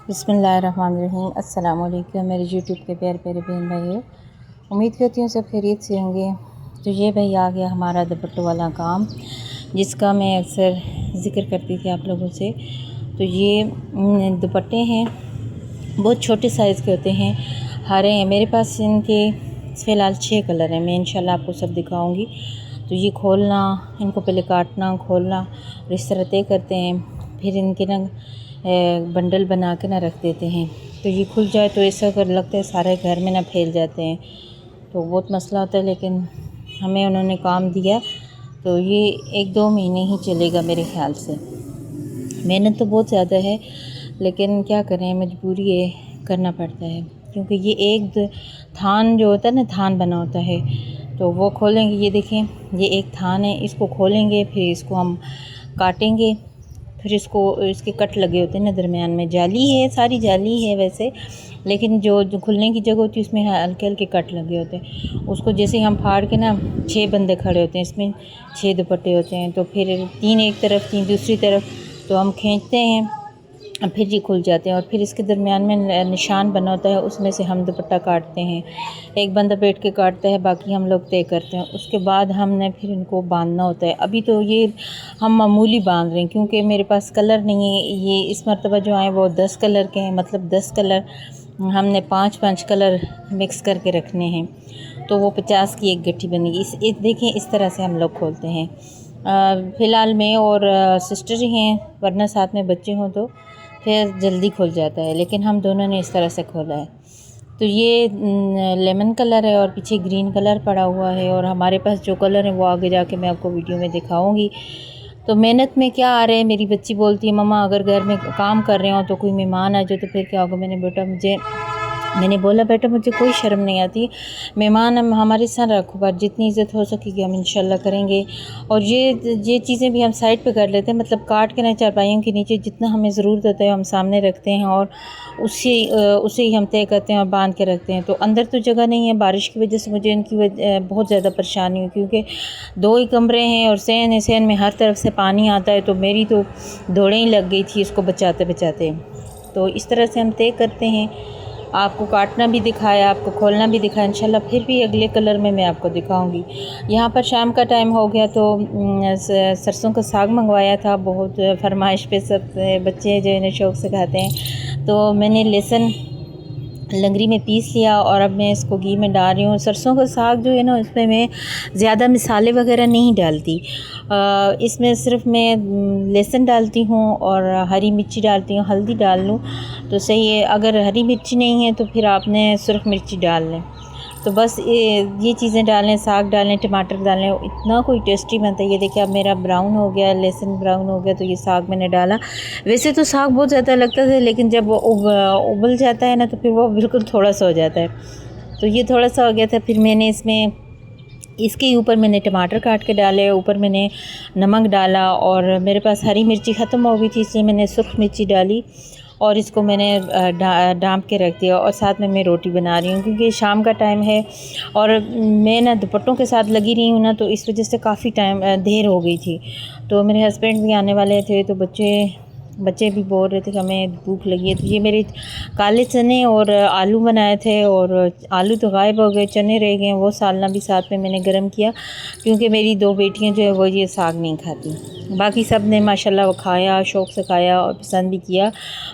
बिस्मिल्लाहिर्रहमानिर्रहीम। अस्सलाम वालेकुम मेरे यूट्यूब के प्यारे प्यारे बहन भाइयों, उम्मीद करती हूँ सब खैरियत से होंगे। तो ये भाई आ गया हमारा दुपट्टों वाला काम, जिसका मैं अक्सर ज़िक्र करती थी आप लोगों से। तो ये दुपट्टे हैं, बहुत छोटे साइज़ के होते हैं, हरे हैं। मेरे पास इनके फ़िलहाल 6 कलर हैं, मैं इंशाल्लाह आपको सब दिखाऊंगी। तो ये खोलना, इनको पहले काटना, खोलना और इस तरह तय करते हैं, फिर इनके ना बंडल बना के ना रख देते हैं। तो ये खुल जाए तो ऐसा कर लगता है सारे घर में ना फैल जाते हैं, तो बहुत मसला होता है। लेकिन हमें उन्होंने काम दिया तो ये 1-2 महीने ही चलेगा मेरे ख़्याल से। मेहनत तो बहुत ज़्यादा है, लेकिन क्या करें, मजबूरी है, करना पड़ता है। क्योंकि ये एक थान जो होता है ना, थान बना होता है, तो वो खोलेंगे। ये देखें, ये एक थान है, इसको खोलेंगे, फिर इसको हम काटेंगे, फिर इसको इसके कट लगे होते हैं ना, दरमियान में जाली है, सारी जाली है वैसे, लेकिन जो खुलने की जगह होती है उसमें हल्के हल्के कट लगे होते हैं। उसको जैसे हम फाड़ के ना, 6 बंदे खड़े होते हैं, इसमें 6 दुपट्टे होते हैं, तो फिर 3 एक तरफ 3 दूसरी तरफ, तो हम खींचते हैं, फिर ये खुल जाते हैं। और फिर इसके दरमियान में निशान बना होता है, उसमें से हम दुपट्टा काटते हैं। एक बंदा बैठ के काटता है, बाकी हम लोग तय करते हैं। उसके बाद हमने फिर इनको बांधना होता है। अभी तो ये हम मामूली बांध रहे हैं, क्योंकि मेरे पास कलर नहीं है। ये इस मरतबा जो आए वो 10 कलर के हैं, मतलब 10 कलर हमने 5-5 कलर मिक्स करके रखने हैं, तो वो 50 की एक गट्ठी बनेगी। इस देखें, इस तरह से हम लोग खोलते हैं। फ़िलहाल मैं और सिस्टर ही हैं, वरना साथ में बच्चे हों तो फिर जल्दी खुल जाता है, लेकिन हम दोनों ने इस तरह से खोला है। तो ये लेमन कलर है और पीछे ग्रीन कलर पड़ा हुआ है, और हमारे पास जो कलर है वो आगे जाके मैं आपको वीडियो में दिखाऊंगी। तो मेहनत में क्या आ रहा है, मेरी बच्ची बोलती है मम्मा अगर घर में काम कर रहे हो तो कोई मेहमान आ जाए तो फिर क्या होगा। मैंने बोला बेटा मुझे कोई शर्म नहीं आती, मेहमान हम हमारे साथ रखो, पर जितनी इज़्ज़त हो सकेगी हम इंशाल्लाह करेंगे। और ये चीज़ें भी हम साइड पे कर लेते हैं, मतलब काट के ना चारपाइयों के नीचे, जितना हमें ज़रूरत होता है हम सामने रखते हैं, और उसे ही हम तय करते हैं और बांध के रखते हैं। तो अंदर तो जगह नहीं है, बारिश की वजह से मुझे इनकी बहुत ज़्यादा परेशानी हुई, क्योंकि 2 ही कमरे हैं और सहन है, सहन में हर तरफ से पानी आता है। तो मेरी तो दौड़ें ही लग गई थी इसको बचाते बचाते। तो इस तरह से हम तय करते हैं। आपको काटना भी दिखाया, आपको खोलना भी दिखाया। इंशाल्लाह फिर भी अगले कलर में मैं आपको दिखाऊंगी। यहाँ पर शाम का टाइम हो गया, तो सरसों का साग मंगवाया था, बहुत फरमाइश पे सब बच्चे जो इन्हें शौक़ से खाते हैं। तो मैंने लहसुन लंगरी में पीस लिया और अब मैं इसको घी में डाल रही हूँ। सरसों का साग जो है ना, उसमें मैं ज़्यादा मसाले वगैरह नहीं डालती। इसमें सिर्फ मैं लहसुन डालती हूँ और हरी मिर्ची डालती हूँ। हल्दी डाल लूँ तो सही है, अगर हरी मिर्ची नहीं है तो फिर आपने सुरख मिर्ची डाल लें। तो बस ये चीज़ें डालें, साग डालें, टमाटर डालें, इतना कोई टेस्टी बनता है। ये देखिए अब मेरा ब्राउन हो गया, लहसुन ब्राउन हो गया, तो ये साग मैंने डाला। वैसे तो साग बहुत ज़्यादा लगता था, लेकिन जब वो उबल जाता है ना, तो फिर वो बिल्कुल थोड़ा सा हो जाता है। तो ये थोड़ा सा हो गया था। फिर मैंने इसके ऊपर मैंने टमाटर काट के डाले, ऊपर मैंने नमक डाला, और मेरे पास हरी मिर्ची ख़त्म हो गई थी, इसलिए मैंने सुर्ख मिर्ची डाली, और इसको मैंने ढाँप के रख दिया। और साथ में मैं रोटी बना रही हूँ, क्योंकि शाम का टाइम है और मैं ना दुपट्टों के साथ लगी रही हूँ ना, तो इस वजह से काफ़ी टाइम देर हो गई थी। तो मेरे हस्बैंड भी आने वाले थे, तो बच्चे भी बोल रहे थे कि हमें भूख लगी है। तो ये मेरे काले चने और आलू बनाए थे, और आलू तो गायब हो गए, चने रह गए। वो सालना भी साथ में मैंने गर्म किया, क्योंकि मेरी 2 बेटियां जो है वो ये साग नहीं खाती। बाकी सब ने माशाल्लाह वो खाया, शौक़ से खाया और पसंद भी किया।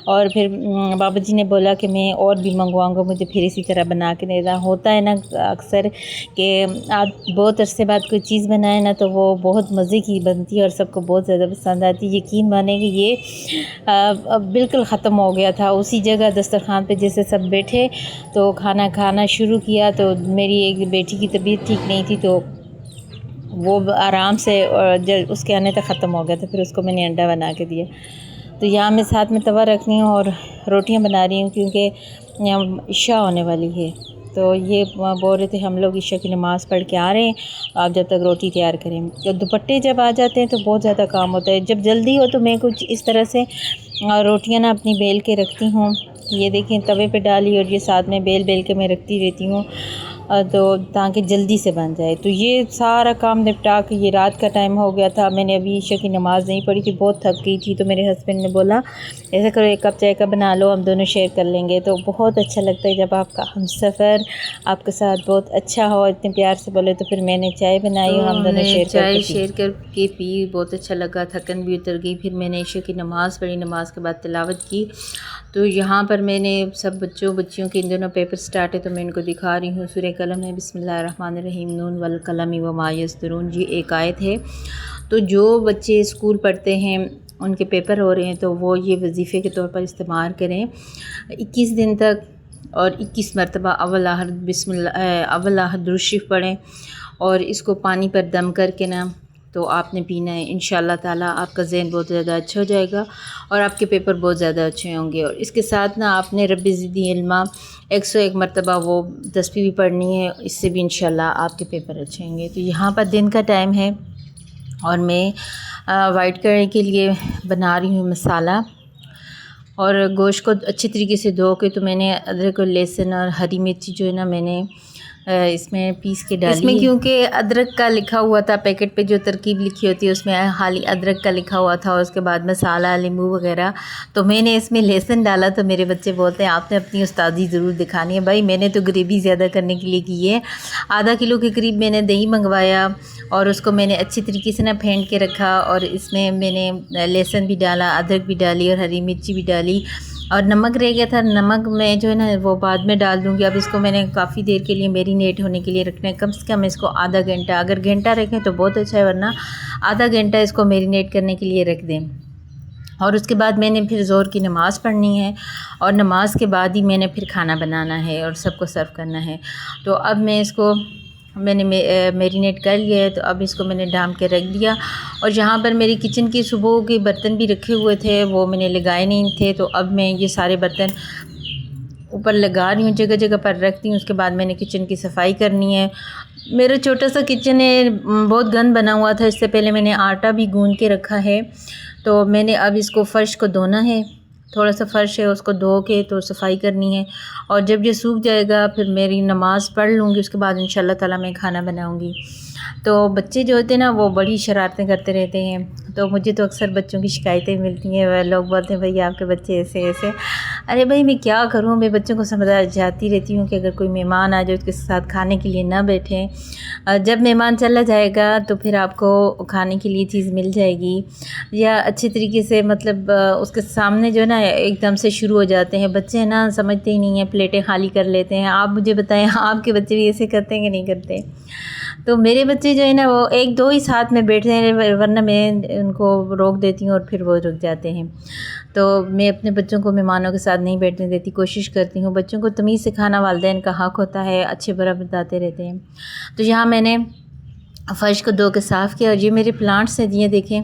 और फिर बाबा जी ने बोला कि मैं और भी मंगवाऊँगा, मुझे फिर इसी तरह बना के देना। होता है ना अक्सर कि आप बहुत अरसे बाद कोई चीज़ बनाए ना, तो वो बहुत मज़े की बनती है और सबको बहुत ज़्यादा पसंद आती है। यकीन माने कि ये अब बिल्कुल ख़त्म हो गया था। उसी जगह दस्तरखान पे जैसे सब बैठे तो खाना खाना शुरू किया। तो मेरी एक बेटी की तबीयत ठीक नहीं थी, तो वो आराम से जब उसके आने तक ख़त्म हो गया था। फिर उसको मैंने अंडा बना के दिया। तो यहाँ मैं साथ में तवा रख रही हूँ और रोटियाँ बना रही हूँ, क्योंकि यहाँ इशा होने वाली है। तो ये बोल रहे थे हम लोग इशा की नमाज़ पढ़ के आ रहे हैं, आप जब तक रोटी तैयार करें। जब दुपट्टे जब आ जाते हैं तो बहुत ज़्यादा काम होता है। जब जल्दी हो तो मैं कुछ इस तरह से रोटियाँ ना अपनी बेल के रखती हूँ। ये देखें तवे पे डाली, और ये साथ में बेल के मैं रखती रहती हूँ। तो ताकि जल्दी से बन जाए। तो ये सारा काम निपटा के ये रात का टाइम हो गया था, मैंने अभी ईशा की नमाज़ नहीं पढ़ी थी, बहुत थक गई थी। तो मेरे हस्बैंड ने बोला ऐसा करो, एक कप चाय का बना लो, हम दोनों शेयर कर लेंगे। तो बहुत अच्छा लगता है जब आपका हमसफ़र आपके साथ बहुत अच्छा हो, इतने प्यार से बोले। तो फिर मैंने चाय बनाई और हम दोनों शेयर करके पी, बहुत अच्छा लगा, थकन भी उतर गई। फिर मैंने ईशा की नमाज़ पढ़ी, नमाज के बाद तिलावत की। तो यहाँ पर मैंने सब बच्चियों के इन दोनों पेपर स्टार्ट है तो मैं इनको दिखा रही हूँ। सूरह कलम है, बिस्मिल्लाहिर्रहमानिर्रहीम, नून वल कलम व मा यस्तरून, जी एक आयत है। तो जो बच्चे स्कूल पढ़ते हैं उनके पेपर हो रहे हैं तो वो ये वजीफ़े के तौर पर इस्तेमाल करें 21 दिन तक, और 21 मरतबा अव्वल आहद दुरूद शरीफ पढ़ें और इसको पानी पर दम करके ना तो आपने पीना है। इंशाअल्लाह ताला आपका ज़हन बहुत ज़्यादा अच्छा हो जाएगा और आपके पेपर बहुत ज़्यादा अच्छे होंगे। और इसके साथ ना आपने रब्बी ज़िदनी इल्मा 101 मरतबा वो तस्बीह भी पढ़नी है, इससे भी इंशाअल्लाह आपके पेपर अच्छे होंगे। तो यहाँ पर दिन का टाइम है और मैं वाइट कढ़ी के लिए बना रही हूँ मसाला। और गोश्त को अच्छी तरीके से धो के तो मैंने अदरक और लहसुन और हरी मिर्ची जो है ना मैंने इसमें पीस के डाली। इसमें क्योंकि अदरक का लिखा हुआ था, पैकेट पे जो तरकीब लिखी होती है उसमें खाली अदरक का लिखा हुआ था और उसके बाद मसाला, नींबू वगैरह, तो मैंने इसमें लहसुन डाला। तो मेरे बच्चे बोलते हैं आपने अपनी उस्तादी ज़रूर दिखानी है। भाई मैंने तो ग्रेवी ज़्यादा करने के लिए की है। आधा किलो के करीब मैंने दही मंगवाया और उसको मैंने अच्छी तरीके से ना फेंट के रखा और इसमें मैंने लहसुन भी डाला, अदरक भी डाली और हरी मिर्ची भी डाली। और नमक रह गया था, नमक मैं जो है ना वो बाद में डाल दूँगी। अब इसको मैंने काफ़ी देर के लिए मैरिनेट होने के लिए रखना है, कम से कम इसको आधा घंटा, अगर घंटा रखें तो बहुत अच्छा है, वरना आधा घंटा इसको मैरिनेट करने के लिए रख दें। और उसके बाद मैंने फिर ज़ोहर की नमाज़ पढ़नी है और नमाज के बाद ही मैंने फिर खाना बनाना है और सबको सर्व करना है। तो अब मैं इसको मैंने मैरिनेट कर लिया है, तो अब इसको मैंने डाम के रख दिया। और जहाँ पर मेरी किचन की सुबह के बर्तन भी रखे हुए थे वो मैंने लगाए नहीं थे, तो अब मैं ये सारे बर्तन ऊपर लगा रही हूँ, जगह जगह पर रखती हूँ। उसके बाद मैंने किचन की सफाई करनी है। मेरा छोटा सा किचन है, बहुत गंद बना हुआ था। इससे पहले मैंने आटा भी गूंद के रखा है, तो मैंने अब इसको फ़र्श को धोना है। थोड़ा सा फ़र्श है उसको धो के तो सफाई करनी है और जब ये सूख जाएगा फिर मेरी नमाज़ पढ़ लूँगी। उसके बाद इंशाअल्लाह ताला मैं खाना बनाऊँगी। तो बच्चे जो होते हैं ना वो बड़ी शरारतें करते रहते हैं, तो मुझे तो अक्सर बच्चों की शिकायतें मिलती हैं। वह लोग बोलते हैं भाई आपके बच्चे ऐसे ऐसे। अरे भाई मैं क्या करूँ, मैं बच्चों को समझाती रहती हूँ कि अगर कोई मेहमान आ जाए उसके साथ खाने के लिए ना बैठें। जब मेहमान चला जाएगा तो फिर आपको खाने के लिए चीज़ मिल जाएगी, या अच्छे तरीके से मतलब उसके सामने जो है ना एकदम से शुरू हो जाते हैं बच्चे, ना समझते ही नहीं हैं, प्लेटें खाली कर लेते हैं। आप मुझे बताएं आपके बच्चे भी ऐसे करते हैं कि नहीं करते? तो मेरे बच्चे जो है ना वो एक दो ही साथ में बैठते हैं, वरना मैं उनको रोक देती हूँ और फिर वो रुक जाते हैं। तो मैं अपने बच्चों को मेहमानों के साथ नहीं बैठने देती, कोशिश करती हूँ। बच्चों को तमीज़ सिखाना वालिदैन का हक़ होता है, अच्छे बुरा बताते रहते हैं। तो यहाँ मैंने फ़र्श को धो के साफ़ किया और ये मेरे प्लांट्स हैं, ये देखें।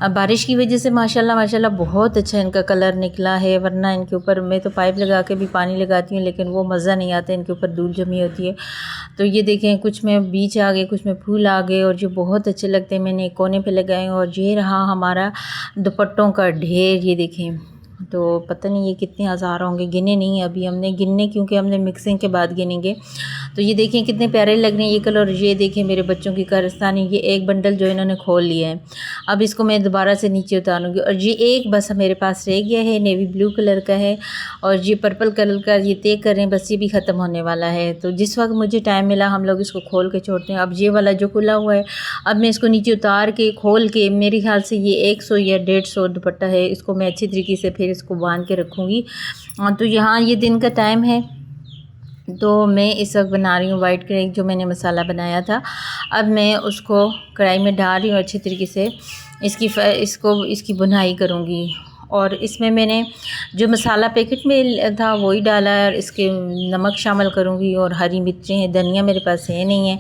अब बारिश की वजह से माशाल्लाह माशाल्लाह बहुत अच्छा इनका कलर निकला है, वरना इनके ऊपर मैं तो पाइप लगा के भी पानी लगाती हूँ लेकिन वो मज़ा नहीं आता, इनके ऊपर धूल जमी होती है। तो ये देखें कुछ में बीज आ गए, कुछ में फूल आ गए और जो बहुत अच्छे लगते हैं मैंने एक कोने पे लगाए। और ये रहा हमारा दुपट्टों का ढेर, ये देखें। तो पता नहीं ये कितने हज़ार होंगे, गिने नहीं अभी हमने, गिनने क्योंकि हमने मिक्सिंग के बाद गिनेंगे। तो ये देखें कितने प्यारे लग रहे हैं ये कलर। ये देखें मेरे बच्चों की कारस्तानी, ये एक बंडल जो इन्होंने खोल लिया है, अब इसको मैं दोबारा से नीचे उतारूँगी। और ये एक बस मेरे पास रह गया है, नेवी ब्लू कलर का है, और ये पर्पल कलर का ये तय कर रहे हैं, बस ये भी ख़त्म होने वाला है। तो जिस वक्त मुझे टाइम मिला हम लोग इसको खोल के छोड़ते हैं। अब ये वाला जो खुला हुआ है अब मैं इसको नीचे उतार के खोल के, मेरे ख्याल से ये 100 या 150 दुपट्टा है, इसको मैं अच्छी तरीके से फिर इसको बांध के रखूँगी। तो यहाँ ये दिन का टाइम है, तो मैं इस वक्त बना रही हूँ वाइट कढ़ी, जो मैंने मसाला बनाया था। अब मैं उसको कढ़ाई में डाल रही हूँ, अच्छी तरीके से इसकी बुनाई करूँगी। और इसमें मैंने जो मसाला पैकेट में था वही डाला है, और इसके नमक शामिल करूँगी और हरी मिर्चें हैं, धनिया मेरे पास है नहीं है,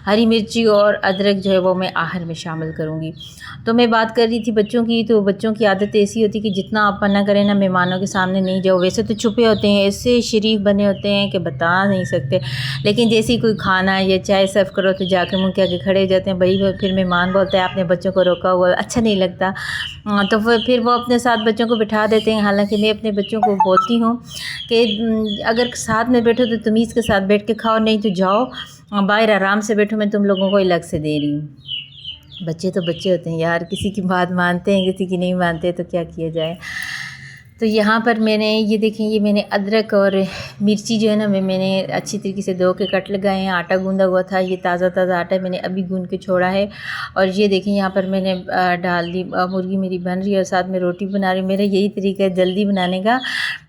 हरी मिर्ची और अदरक जो है वो मैं आखिर में शामिल करूँगी। तो मैं बात कर रही थी बच्चों की, तो बच्चों की आदत ऐसी होती है कि जितना आप मना करें ना मेहमानों के सामने नहीं जाओ। वैसे तो छुपे होते हैं, ऐसे शरीफ बने होते हैं कि बता नहीं सकते, लेकिन जैसे ही कोई खाना या चाय सर्व करो तो जाके मुँह के आगे खड़े हो जाते हैं। भाई फिर मेहमान बोलते हैं आपने बच्चों को रोका हुआ, अच्छा नहीं लगता। तो फिर वो अपने साथ बच्चों को बिठा देते हैं। हालांकि मैं अपने बच्चों को बोलती हूँ कि अगर साथ में बैठो तो तमीज़ के साथ बैठ के खाओ, नहीं तो जाओ बाहर आराम से बैठो, मैं तुम लोगों को अलग से दे रही हूँ। बच्चे तो बच्चे होते हैं यार, किसी की बात मानते हैं, किसी की नहीं मानते, तो क्या किया जाए। तो यहाँ पर मैंने ये देखें, ये मैंने अदरक और मिर्ची जो है ना मैंने अच्छी तरीके से धो के कट लगाए हैं। आटा गूंदा हुआ था, ये ताज़ा आटा मैंने अभी गूंद के छोड़ा है। और ये देखें यहाँ पर मैंने डाल दी, मुर्गी मेरी बन रही है और साथ में रोटी बना रही हूँ। मेरा यही तरीका है जल्दी बनाने का,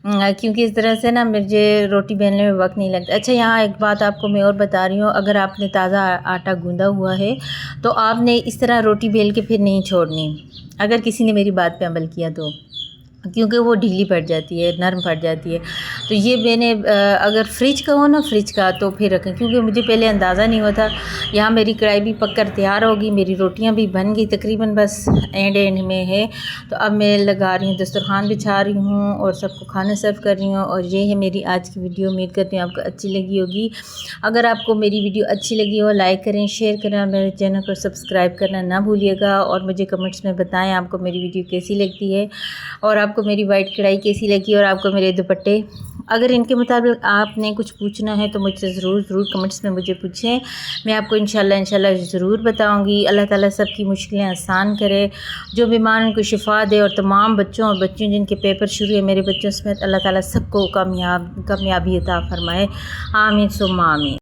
क्योंकि इस तरह से ना मुझे रोटी बेलने में वक्त नहीं लगता। अच्छा, यहाँ एक बात आपको मैं और बता रही हूँ, अगर आपने ताज़ा आटा गूंदा हुआ है तो आपने इस तरह रोटी बेल के फिर नहीं छोड़नी, अगर किसी ने मेरी बात पे अमल किया तो, क्योंकि वो ढीली पड़ जाती है, नरम पड़ जाती है। तो ये मैंने अगर फ्रिज का हो ना, फ्रिज का, तो फिर रखें, क्योंकि मुझे पहले अंदाज़ा नहीं हुआ था। यहाँ मेरी कढ़ाई भी पककर तैयार होगी, मेरी रोटियाँ भी बन गई तकरीबन, बस एंड में है। तो अब मैं लगा रही हूँ, दस्तरखान बिछा रही हूँ और सबको खाना सर्व कर रही हूँ। और ये है मेरी आज की वीडियो। उम्मीद करती हूँ आपको अच्छी लगी होगी। अगर आपको मेरी वीडियो अच्छी लगी हो, लाइक करें, शेयर करें और मेरे चैनल को सब्सक्राइब करना ना भूलिएगा। और मुझे कमेंट्स में बताएँ आपको मेरी वीडियो कैसी लगती है और आपको मेरी वाइट कढ़ाई कैसी लगी और आपको मेरे दुपट्टे। अगर इनके मुताबिक आपने कुछ पूछना है तो मुझसे ज़रूर कमेंट्स में मुझे पूछें, मैं आपको इंशाल्लाह ज़रूर बताऊंगी। अल्लाह ताला सबकी मुश्किलें आसान करे, जो बीमार उनको शिफा दे, और तमाम बच्चों और बच्चियों जिनके पेपर शुरू है, मेरे बच्चों समेत, अल्लाह ताला सबको कामयाबी अता फरमाए। आमीन सुम्मा आमीन।